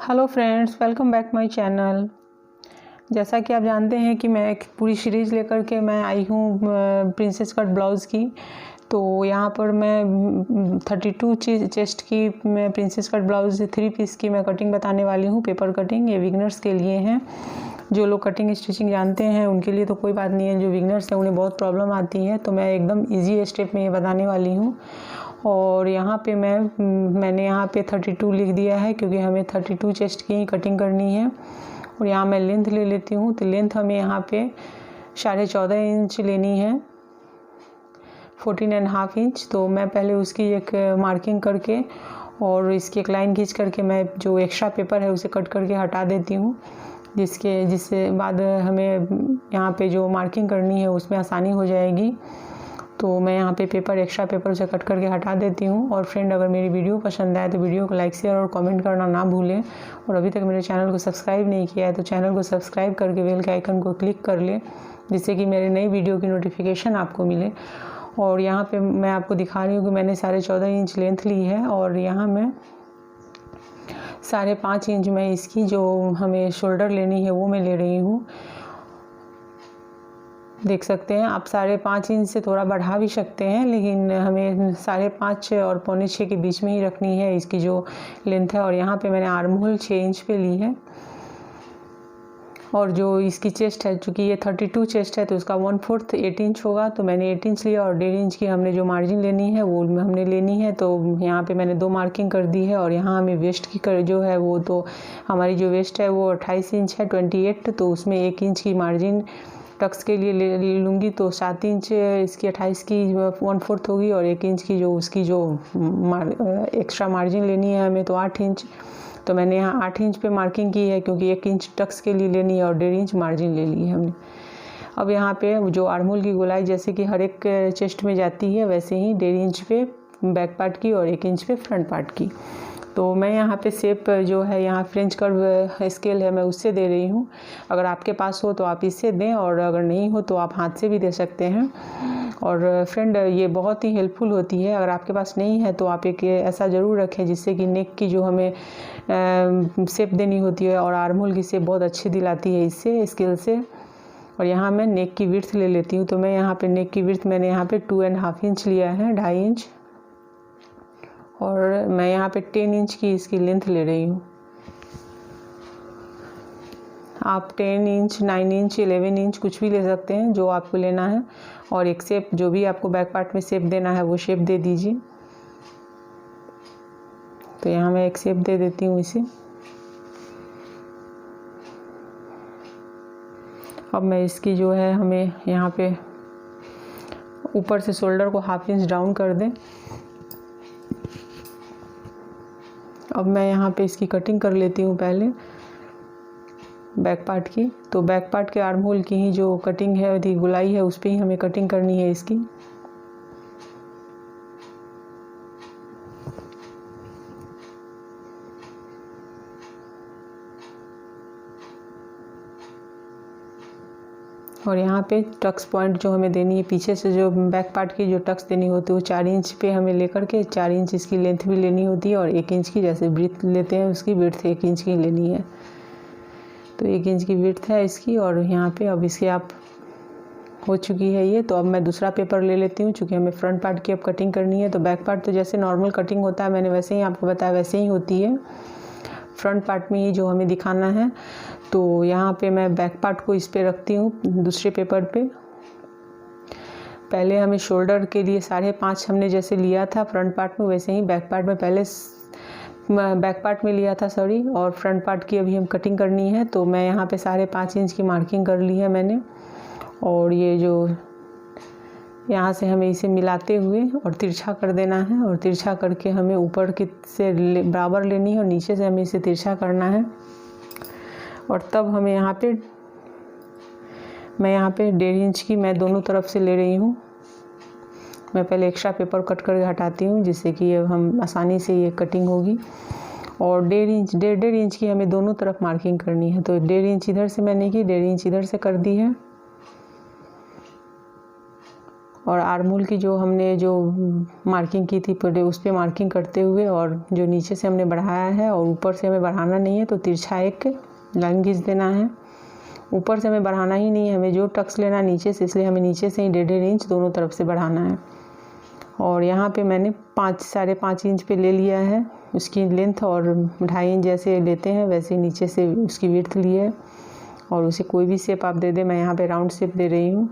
Hello friends, welcome back my channel. जैसा कि आप जानते हैं कि मैं एक पूरी सीरीज़ लेकर के मैं आई हूँ प्रिंसेस कट ब्लाउज़ की। तो यहाँ पर मैं 32 चेस्ट की मैं प्रिंसेस कट ब्लाउज़ 3 पीस की मैं कटिंग बताने वाली हूँ। पेपर कटिंग ये बिगनर्स के लिए हैं। जो लोग कटिंग स्टिचिंग जानते हैं उनके लिए तो कोई बात नहीं है, जो बिगनर्स हैं उन्हें बहुत प्रॉब्लम आती है। तो मैं एकदम ईजी स्टेप में ये बताने वाली हूँ। और यहाँ पे मैंने यहाँ पे 32 लिख दिया है क्योंकि हमें 32 चेस्ट की ही कटिंग करनी है। और यहाँ मैं लेंथ ले लेती हूँ। तो लेंथ हमें यहाँ पे 14.5 इंच लेनी है, 14.5 इंच। तो मैं पहले उसकी एक मार्किंग करके और इसकी एक लाइन खींच करके मैं जो एक्स्ट्रा पेपर है उसे कट करके हटा देती हूँ, जिससे बाद हमें यहाँ पे जो मार्किंग करनी है उसमें आसानी हो जाएगी। तो मैं यहाँ पे एक्स्ट्रा पेपर उसे कट करके हटा देती हूँ। और फ्रेंड, अगर मेरी वीडियो पसंद आए तो वीडियो को लाइक शेयर और कमेंट करना ना भूलें। और अभी तक मेरे चैनल को सब्सक्राइब नहीं किया है तो चैनल को सब्सक्राइब करके बेल के आइकन को क्लिक कर लें, जिससे कि मेरे नई वीडियो की नोटिफिकेशन आपको मिले। और यहाँ पे मैं आपको दिखा रही हूँ कि मैंने 14.5 इंच लेंथ ली है और यहाँ मैं 5.5 इंच में इसकी जो हमें शोल्डर लेनी है वो मैं ले रही हूँ। देख सकते हैं आप 5.5 इंच से थोड़ा बढ़ा भी सकते हैं, लेकिन हमें 5.5 और 5.25 के बीच में ही रखनी है इसकी जो लेंथ है। और यहाँ पे मैंने आर्म होल 6 इंच पे ली है। और जो इसकी चेस्ट है, चूँकि ये 32 चेस्ट है तो उसका 1/4 8 इंच होगा, तो मैंने 8 इंच लिया। और 1.5 इंच की हमने जो मार्जिन लेनी है वो हमने लेनी है। तो यहाँ पे मैंने 2 मार्किंग कर दी है। और यहाँ हमें वेस्ट की जो है वो, तो हमारी जो वेस्ट है वो 28 इंच है 28, तो उसमें 1 इंच की मार्जिन टक्स के लिए ले लूँगी। तो 7 इंच इसकी 28 की 1/4 होगी। और 1 इंच की जो उसकी जो एक्स्ट्रा मार्जिन लेनी है हमें, तो 8 इंच। तो मैंने यहाँ 8 इंच पे मार्किंग की है क्योंकि 1 इंच टक्स के लिए लेनी है और 1.5 इंच मार्जिन ले ली है हमने। अब यहाँ पे जो आर्म होल की गोलाई जैसे कि हर एक चेस्ट में जाती है, वैसे ही 1.5 इंच पे बैक पार्ट की और 1 इंच पे फ्रंट पार्ट की। तो मैं यहाँ पे शेप जो है, यहाँ फ्रेंच कर्व स्केल है, मैं उससे दे रही हूँ। अगर आपके पास हो तो आप इससे दें, और अगर नहीं हो तो आप हाथ से भी दे सकते हैं। और फ्रेंड, ये बहुत ही हेल्पफुल होती है। अगर आपके पास नहीं है तो आप एक ऐसा ज़रूर रखें जिससे कि नेक की जो हमें शेप देनी होती है और आर्म होल की शेप बहुत अच्छी दिलाती है इससे स्केल से। और यहाँ मैं नेक की विड्थ ले लेती हूँ। तो मैं यहाँ पे नेक की विड्थ मैंने यहाँ पे 2.5 इंच लिया है, 2.5 इंच। और मैं यहाँ पे 10 इंच की इसकी लेंथ ले रही हूँ। आप 10 इंच, 9 इंच, 11 इंच कुछ भी ले सकते हैं जो आपको लेना है। और एक शेप जो भी आपको बैक पार्ट में शेप देना है वो शेप दे दीजिए। तो यहाँ मैं एक शेप दे देती हूँ इसे। अब मैं इसकी जो है, हमें यहाँ पे ऊपर से शोल्डर को 1/2 इंच डाउन कर दें। अब मैं यहाँ पे इसकी कटिंग कर लेती हूँ पहले बैक पार्ट की। तो बैक पार्ट के आर्म होल की ही जो कटिंग है, यदि गुलाई है, उस पर ही हमें कटिंग करनी है इसकी। और यहाँ पे टक्स पॉइंट जो हमें देनी है, पीछे से जो बैक पार्ट की जो टक्स देनी होती है वो 4 इंच पे हमें लेकर के 4 इंच इसकी लेंथ भी लेनी होती है। और 1 इंच की जैसे ब्रीथ लेते हैं उसकी विड्थ 1 इंच की लेनी है। तो 1 इंच की विड्थ है इसकी। और यहाँ पे अब इसके आप हो चुकी है ये। तो अब मैं दूसरा पेपर ले लेती हूँ, चूँकि हमें फ्रंट पार्ट की अब कटिंग करनी है। तो बैक पार्ट तो जैसे नॉर्मल कटिंग होता है, मैंने वैसे ही आपको बताया, वैसे ही होती है। फ्रंट पार्ट में ही जो हमें दिखाना है। तो यहाँ पे मैं बैक पार्ट को इस पे रखती हूँ दूसरे पेपर पे। पहले हमें शोल्डर के लिए 5.5 हमने जैसे लिया था फ्रंट पार्ट में, वैसे ही बैक पार्ट में पहले बैक पार्ट में लिया था, सॉरी। और फ्रंट पार्ट की अभी हम कटिंग करनी है। तो मैं यहाँ पे 5.5 इंच की मार्किंग कर ली है मैंने। और ये जो यहाँ से हमें इसे मिलाते हुए और तिरछा कर देना है। और तिरछा करके हमें ऊपर की से बराबर लेनी है और नीचे से हमें इसे तिरछा करना है। और तब हमें यहाँ पे, मैं यहाँ पे 1.5 इंच की मैं दोनों तरफ से ले रही हूँ। मैं पहले एक्स्ट्रा पेपर कट करके हटाती हूँ, जिससे कि हम आसानी से ये कटिंग होगी। और 1.5 इंच की हमें दोनों तरफ मार्किंग करनी है। तो 1.5 इंच इधर से मैंने की, 1.5 इंच इधर से कर दी है। और आर्महोल की जो हमने जो मार्किंग की थी पहले उस पर मार्किंग करते हुए, और जो नीचे से हमने बढ़ाया है और ऊपर से हमें बढ़ाना नहीं है, तो तिरछा एक लाइन खींच देना है। ऊपर से हमें बढ़ाना ही नहीं है, हमें जो टक्स लेना है नीचे से, इसलिए हमें नीचे से ही 1.5 इंच दोनों तरफ से बढ़ाना है। और यहाँ पे मैंने 5-5.5 इंच पे ले लिया है उसकी लेंथ, और 2.5 इंच जैसे लेते हैं वैसे नीचे से उसकी विड्थ ली है। और उसे कोई भी शेप आप दे दें, मैं यहाँ पे राउंड शेप दे रही हूँ।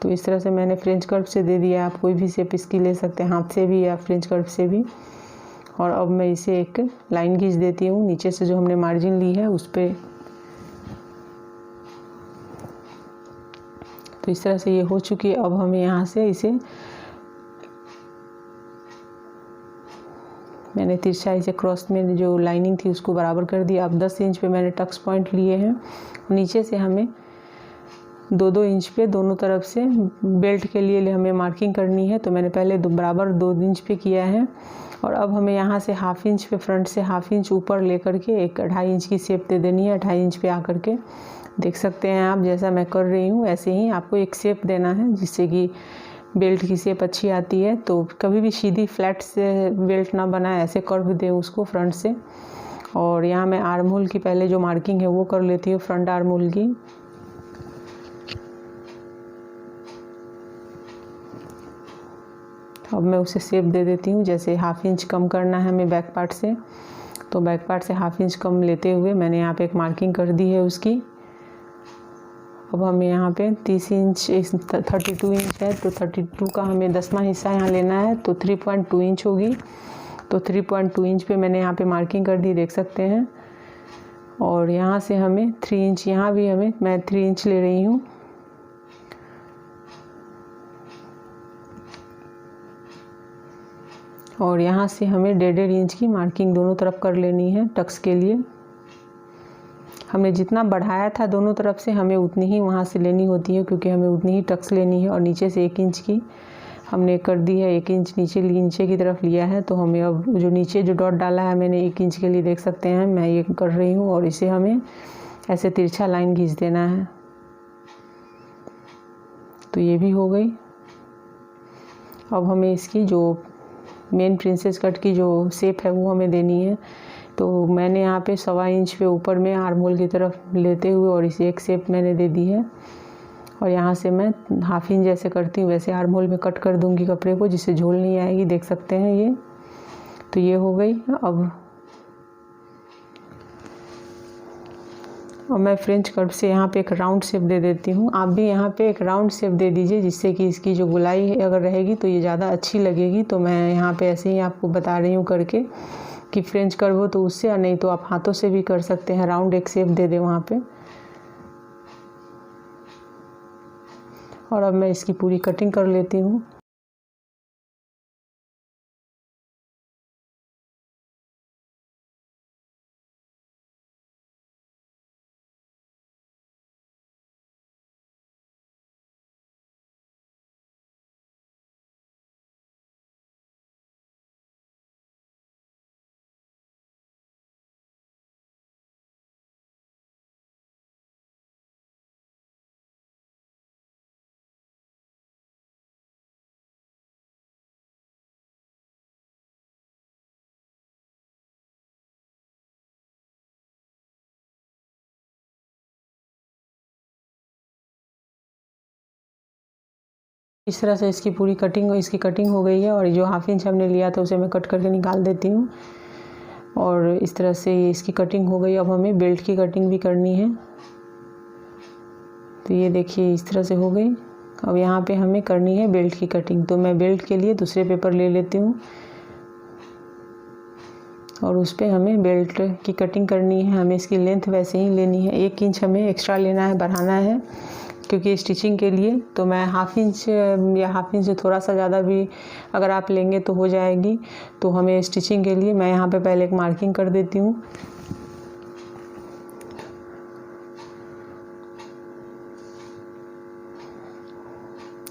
तो इस तरह से मैंने फ्रेंच कर्व से दे दिया। आप कोई भी शेप इसकी ले सकते हैं, हाथ से भी या फ्रेंच कर्व से भी। और अब मैं इसे एक लाइन खींच देती हूँ नीचे से, जो हमने मार्जिन ली है उस पर। तो इस तरह से ये हो चुकी है। अब हमें यहाँ से इसे मैंने तिरछा इसे क्रॉस में जो लाइनिंग थी उसको बराबर कर दिया। अब 10 इंच पे मैंने टक्स पॉइंट लिए हैं। नीचे से हमें 2-2 इंच पे दोनों तरफ से बेल्ट के लिए हमें मार्किंग करनी है। तो मैंने पहले बराबर 2 इंच पे किया है। और अब हमें यहाँ से 1/2 इंच पे, फ्रंट से 1/2 इंच ऊपर लेकर के एक 2.5 इंच की शेप दे देनी है। 2.5 इंच पे आकर के देख सकते हैं आप, जैसा मैं कर रही हूँ ऐसे ही आपको एक शेप देना है, जिससे कि बेल्ट की शेप अच्छी आती है। तो कभी भी सीधी फ्लैट से बेल्ट ना बनाए, ऐसे कर्व दें उसको फ्रंट से। और यहाँ मैं आर्म होल की पहले जो मार्किंग है वो कर लेती हूँ, फ्रंट आर्म होल की। अब मैं उसे शेप दे देती हूँ। जैसे 1/2 इंच कम करना है हमें बैक पार्ट से, तो बैक पार्ट से 1/2 इंच कम लेते हुए मैंने यहाँ पे एक मार्किंग कर दी है उसकी। अब हमें यहाँ पे 30 इंच 32 इंच है, तो 32 का हमें 10वां हिस्सा यहाँ लेना है, तो 3.2 इंच होगी। तो 3.2 इंच पे मैंने यहाँ पे मार्किंग कर दी, देख सकते हैं। और यहाँ से हमें 3 इंच, यहाँ भी मैं 3 इंच ले रही हूँ। और यहाँ से हमें 1.5 इंच की मार्किंग दोनों तरफ कर लेनी है टक्स के लिए। हमने जितना बढ़ाया था दोनों तरफ से, हमें उतनी ही वहाँ से लेनी होती है, क्योंकि हमें उतनी ही टक्स लेनी है। और नीचे से 1 इंच की हमने कर दी है, 1 इंच नीचे की तरफ लिया है। तो हमें अब जो नीचे जो डॉट डाला है मैंने 1 इंच के लिए, देख सकते हैं मैं ये कर रही हूँ। और इसे हमें ऐसे तिरछा लाइन खींच देना है। तो ये भी हो गई। अब हमें इसकी जो मेन प्रिंसेस कट की जो शेप है वो हमें देनी है। तो मैंने यहाँ पे 1.25 इंच पे ऊपर में आर्म होल की तरफ लेते हुए और इसे एक शेप मैंने दे दी है। और यहाँ से मैं 1/2 इंच जैसे करती हूँ वैसे आर्म होल में कट कर दूँगी कपड़े को, जिससे झोल नहीं आएगी, देख सकते हैं ये। तो ये हो गई। अब मैं फ्रेंच कर्व से यहाँ पे एक राउंड शेप दे देती हूँ। आप भी यहाँ पे एक राउंड शेप दे दीजिए, जिससे कि इसकी जो गोलाई अगर रहेगी तो ये ज़्यादा अच्छी लगेगी। तो मैं यहाँ पे ऐसे ही आपको बता रही हूँ करके कि फ्रेंच कर्व हो तो उससे, और नहीं तो आप हाथों से भी कर सकते हैं। राउंड एक शेप दे दें वहाँ पे। और अब मैं इसकी पूरी कटिंग कर लेती हूँ। इस तरह से इसकी पूरी कटिंग हो गई है। और जो 1/2 इंच हमने लिया था उसे मैं कट करके निकाल देती हूँ। और इस तरह से इसकी कटिंग हो गई। अब हमें बेल्ट की कटिंग भी करनी है। तो ये देखिए इस तरह से हो गई। अब यहाँ पे हमें करनी है बेल्ट की कटिंग। तो मैं बेल्ट के लिए दूसरे पेपर ले लेती हूँ और उस पर हमें बेल्ट की कटिंग करनी है। हमें इसकी लेंथ वैसे ही लेनी है, 1 इंच हमें एक्स्ट्रा लेना है, बढ़ाना है, क्योंकि स्टिचिंग के लिए। तो मैं 1/2 इंच या 1/2 इंच से थोड़ा सा ज़्यादा भी अगर आप लेंगे तो हो जाएगी। तो हमें स्टिचिंग के लिए मैं यहाँ पे पहले एक मार्किंग कर देती हूँ।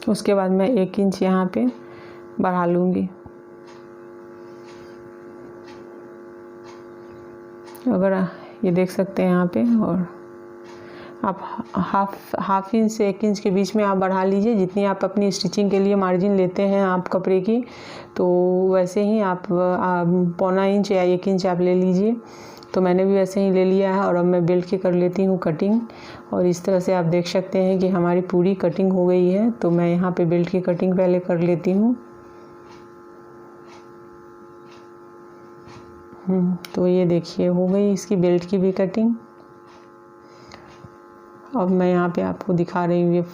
उसके बाद मैं 1 इंच यहाँ पे बढ़ा लूँगी। अगर ये देख सकते हैं यहाँ पे। और आप हाफ इंच से 1 इंच के बीच में आप बढ़ा लीजिए, जितनी आप अपनी स्टिचिंग के लिए मार्जिन लेते हैं आप कपड़े की, तो वैसे ही आप 1.25 इंच या 1 इंच आप ले लीजिए। तो मैंने भी वैसे ही ले लिया है और अब मैं बेल्ट की कर लेती हूँ कटिंग। और इस तरह से आप देख सकते हैं कि हमारी पूरी कटिंग हो गई है। तो मैं यहाँ पे बेल्ट की कटिंग पहले कर लेती हूँ। तो ये देखिए हो गई इसकी बेल्ट की भी कटिंग। अब मैं यहाँ पे आपको दिखा रही हूँ,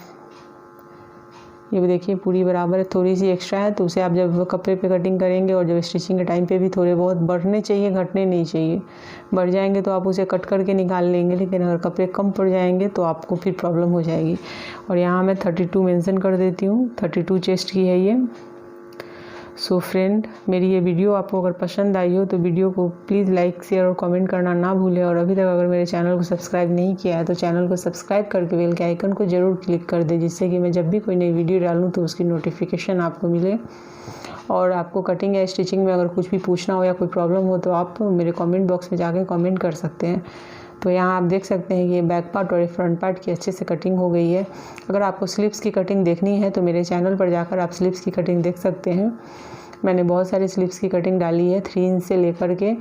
ये भी देखिए पूरी बराबर है, थोड़ी सी एक्स्ट्रा है तो उसे आप जब कपड़े पे कटिंग करेंगे और जब स्टिचिंग के टाइम पे भी थोड़े बहुत बढ़ने चाहिए, घटने नहीं चाहिए। बढ़ जाएंगे तो आप उसे कट करके निकाल लेंगे, लेकिन अगर कपड़े कम पड़ जाएंगे तो आपको फिर प्रॉब्लम हो जाएगी। और यहाँ मैं 32 मेंशन कर देती हूँ, 32 चेस्ट की है ये। सो फ्रेंड, मेरी ये वीडियो आपको अगर पसंद आई हो तो वीडियो को प्लीज़ लाइक शेयर और कमेंट करना ना भूलें। और अभी तक अगर मेरे चैनल को सब्सक्राइब नहीं किया है तो चैनल को सब्सक्राइब करके बेल के आइकन को ज़रूर क्लिक कर दें, जिससे कि मैं जब भी कोई नई वीडियो डालूँ तो उसकी नोटिफिकेशन आपको मिले। और आपको कटिंग या स्टिचिंग में अगर कुछ भी पूछना हो या कोई प्रॉब्लम हो तो आप मेरे कमेंट बॉक्स में जाकर कमेंट कर सकते हैं। तो यहाँ आप देख सकते हैं कि ये बैक पार्ट और फ्रंट पार्ट की अच्छे से कटिंग हो गई है। अगर आपको स्लीव्स की कटिंग देखनी है तो मेरे चैनल पर जाकर आप स्लीव्स की कटिंग देख सकते हैं। मैंने बहुत सारी स्लीव्स की कटिंग डाली है, 3 इंच से लेकर के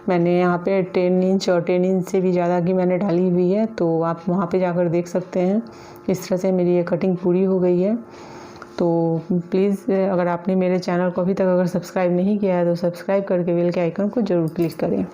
मैंने यहाँ पे 10 इंच और 10 इंच से भी ज़्यादा की मैंने डाली हुई है। तो आप वहाँ पे जाकर देख सकते हैं। इस तरह से मेरी ये कटिंग पूरी हो गई है। तो प्लीज़ अगर आपने मेरे चैनल को अभी तक अगर सब्सक्राइब नहीं किया है तो सब्सक्राइब करके बेल के आइकन को ज़रूर क्लिक करें।